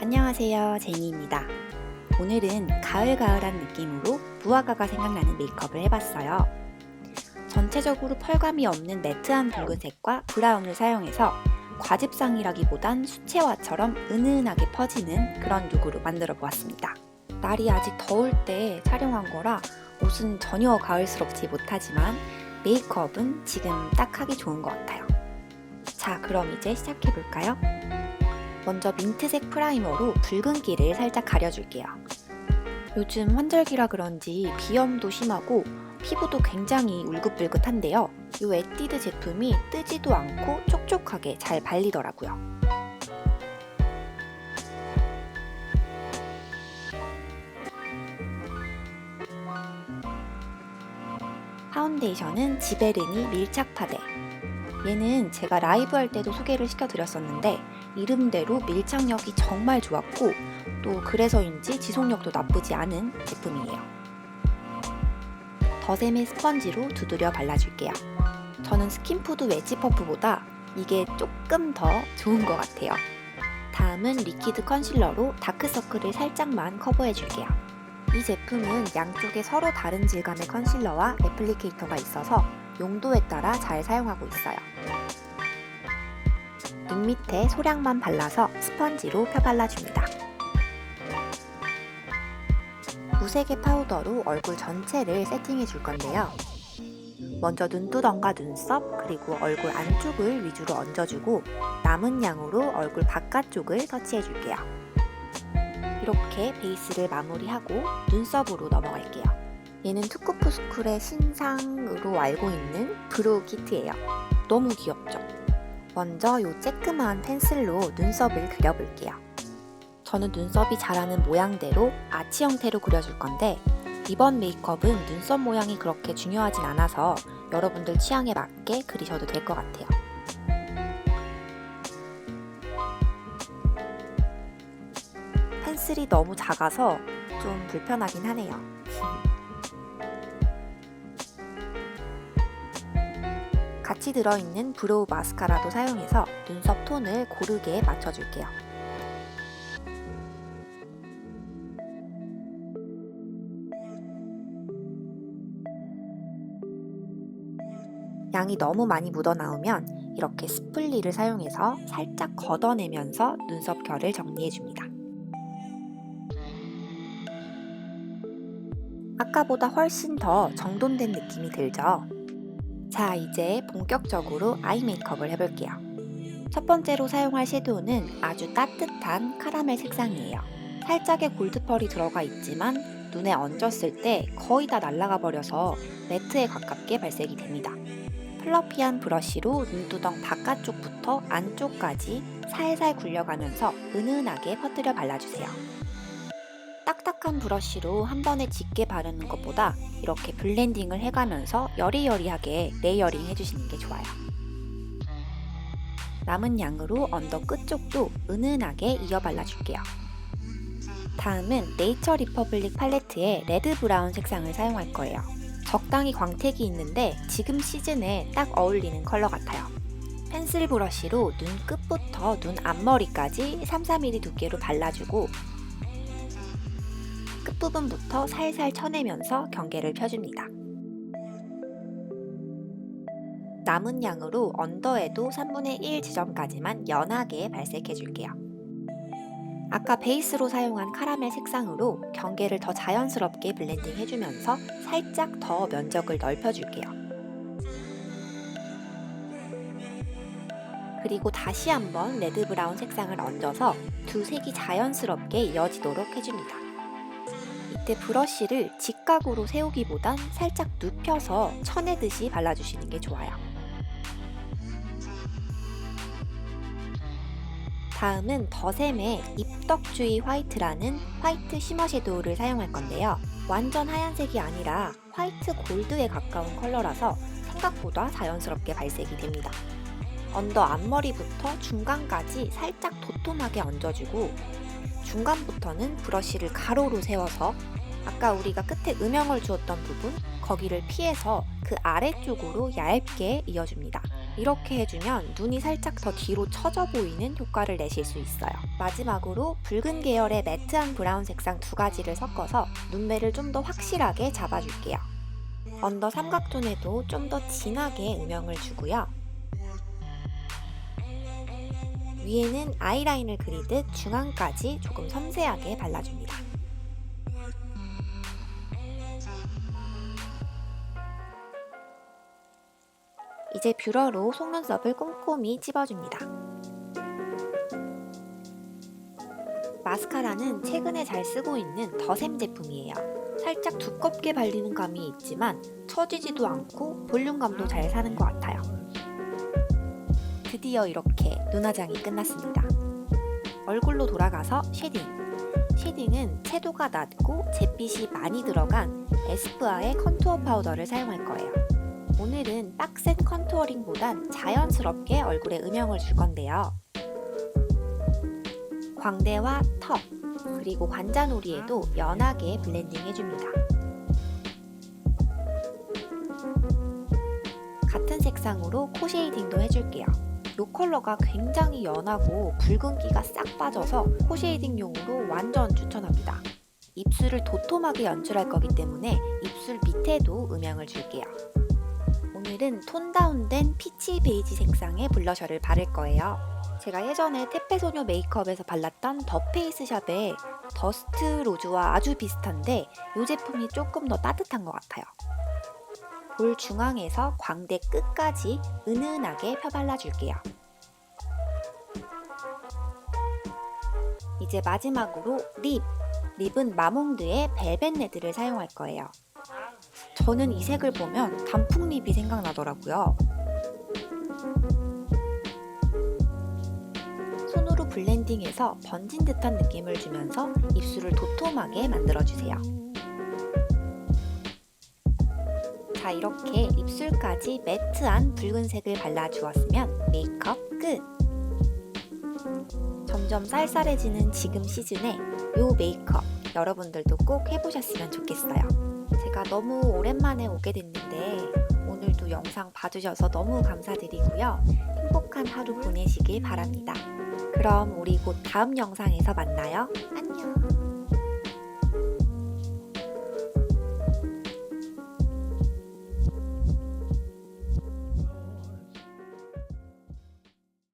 안녕하세요, 제니입니다. 오늘은 가을가을한 느낌으로 무화과가 생각나는 메이크업을 해봤어요. 전체적으로 펄감이 없는 매트한 붉은색과 브라운을 사용해서 과즙상이라기보단 수채화처럼 은은하게 퍼지는 그런 룩으로 만들어 보았습니다. 날이 아직 더울 때 촬영한 거라 옷은 전혀 가을스럽지 못하지만 메이크업은 지금 딱 하기 좋은 것 같아요. 자, 그럼 이제 시작해볼까요? 먼저 민트색 프라이머로 붉은기를 살짝 가려줄게요. 요즘 환절기라 그런지 비염도 심하고 피부도 굉장히 울긋불긋한데요. 이 에뛰드 제품이 뜨지도 않고 촉촉하게 잘 발리더라고요. 파운데이션은 지베르니 밀착 파데. 얘는 제가 라이브 할 때도 소개를 시켜드렸었는데 이름대로 밀착력이 정말 좋았고 또 그래서인지 지속력도 나쁘지 않은 제품이에요. 더샘의 스펀지로 두드려 발라줄게요. 저는 스킨푸드 웨지 퍼프보다 이게 조금 더 좋은 것 같아요. 다음은 리퀴드 컨실러로 다크서클을 살짝만 커버해줄게요. 이 제품은 양쪽에 서로 다른 질감의 컨실러와 애플리케이터가 있어서 용도에 따라 잘 사용하고 있어요. 눈 밑에 소량만 발라서 스펀지로 펴발라줍니다. 무색의 파우더로 얼굴 전체를 세팅해 줄 건데요. 먼저 눈두덩과 눈썹 그리고 얼굴 안쪽을 위주로 얹어주고 남은 양으로 얼굴 바깥쪽을 터치해 줄게요. 이렇게 베이스를 마무리하고 눈썹으로 넘어갈게요. 얘는 투쿠푸스쿨의 신상으로 알고 있는 브로우 키트예요. 너무 귀엽죠? 먼저 이 쬐끄만 펜슬로 눈썹을 그려볼게요. 저는 눈썹이 자라는 모양대로 아치 형태로 그려줄 건데 이번 메이크업은 눈썹 모양이 그렇게 중요하진 않아서 여러분들 취향에 맞게 그리셔도 될 것 같아요. 펜슬이 너무 작아서 좀 불편하긴 하네요. 같이 들어있는 브로우 마스카라도 사용해서 눈썹 톤을 고르게 맞춰줄게요. 양이 너무 많이 묻어나오면 이렇게 스플리를 사용해서 살짝 걷어내면서 눈썹 결을 정리해줍니다. 아까보다 훨씬 더 정돈된 느낌이 들죠? 자, 이제 본격적으로 아이 메이크업을 해볼게요. 첫 번째로 사용할 섀도우는 아주 따뜻한 카라멜 색상이에요. 살짝의 골드펄이 들어가 있지만 눈에 얹었을 때 거의 다 날아가 버려서 매트에 가깝게 발색이 됩니다. 플러피한 브러쉬로 눈두덩 바깥쪽부터 안쪽까지 살살 굴려가면서 은은하게 퍼뜨려 발라주세요. 딱딱한 브러쉬로 한 번에 짙게 바르는 것보다 이렇게 블렌딩을 해가면서 여리여리하게 레이어링 해주시는 게 좋아요. 남은 양으로 언더 끝쪽도 은은하게 이어 발라줄게요. 다음은 네이처 리퍼블릭 팔레트의 레드 브라운 색상을 사용할 거예요. 적당히 광택이 있는데 지금 시즌에 딱 어울리는 컬러 같아요. 펜슬 브러쉬로 눈 끝부터 눈 앞머리까지 3-4mm 두께로 발라주고 끝부분부터 살살 쳐내면서 경계를 펴줍니다. 남은 양으로 언더에도 3분의 1 지점까지만 연하게 발색해줄게요. 아까 베이스로 사용한 카라멜 색상으로 경계를 더 자연스럽게 블렌딩 해주면서 살짝 더 면적을 넓혀줄게요. 그리고 다시 한번 레드 브라운 색상을 얹어서 두 색이 자연스럽게 이어지도록 해줍니다. 이때 브러쉬를 직각으로 세우기보단 살짝 눕혀서 쳐내듯이 발라주시는 게 좋아요. 다음은 더샘의 입덕주의 화이트라는 화이트 쉬머 섀도우를 사용할 건데요. 완전 하얀색이 아니라 화이트 골드에 가까운 컬러라서 생각보다 자연스럽게 발색이 됩니다. 언더 앞머리부터 중간까지 살짝 도톰하게 얹어주고 중간부터는 브러쉬를 가로로 세워서 아까 우리가 끝에 음영을 주었던 부분 거기를 피해서 그 아래쪽으로 얇게 이어줍니다. 이렇게 해주면 눈이 살짝 더 뒤로 처져 보이는 효과를 내실 수 있어요. 마지막으로 붉은 계열의 매트한 브라운 색상 두 가지를 섞어서 눈매를 좀 더 확실하게 잡아줄게요. 언더 삼각존에도 좀 더 진하게 음영을 주고요. 위에는 아이라인을 그리듯 중앙까지 조금 섬세하게 발라줍니다. 이제 뷰러로 속눈썹을 꼼꼼히 찝어줍니다. 마스카라는 최근에 잘 쓰고 있는 더샘 제품이에요. 살짝 두껍게 발리는 감이 있지만 처지지도 않고 볼륨감도 잘 사는 것 같아요. 드디어 이렇게 눈화장이 끝났습니다. 얼굴로 돌아가서 쉐딩. 쉐딩은 채도가 낮고 잿빛이 많이 들어간 에스쁘아의 컨투어 파우더를 사용할 거예요. 오늘은 빡센 컨투어링보단 자연스럽게 얼굴에 음영을 줄 건데요. 광대와 턱, 그리고 관자놀이에도 연하게 블렌딩 해줍니다. 같은 색상으로 코 쉐이딩도 해줄게요. 이 컬러가 굉장히 연하고 붉은기가 싹 빠져서 코 쉐이딩용으로 완전 추천합니다. 입술을 도톰하게 연출할 거기 때문에 입술 밑에도 음영을 줄게요. 오늘은 톤 다운된 피치 베이지 색상의 블러셔를 바를 거예요. 제가 예전에 테페소녀 메이크업에서 발랐던 더 페이스샵의 더스트 로즈와 아주 비슷한데 이 제품이 조금 더 따뜻한 것 같아요. 볼 중앙에서 광대 끝까지 은은하게 펴발라줄게요. 이제 마지막으로 립! 립은 마몽드의 벨벳 레드를 사용할 거예요. 저는 이 색을 보면 단풍잎이 생각나더라고요. 손으로 블렌딩해서 번진 듯한 느낌을 주면서 입술을 도톰하게 만들어주세요. 자, 이렇게 입술까지 매트한 붉은색을 발라주었으면 메이크업 끝! 점점 쌀쌀해지는 지금 시즌에 이 메이크업 여러분들도 꼭 해보셨으면 좋겠어요. 제가 너무 오랜만에 오게 됐는데 오늘도 영상 봐주셔서 너무 감사드리고요. 행복한 하루 보내시길 바랍니다. 그럼 우리 곧 다음 영상에서 만나요. 안녕!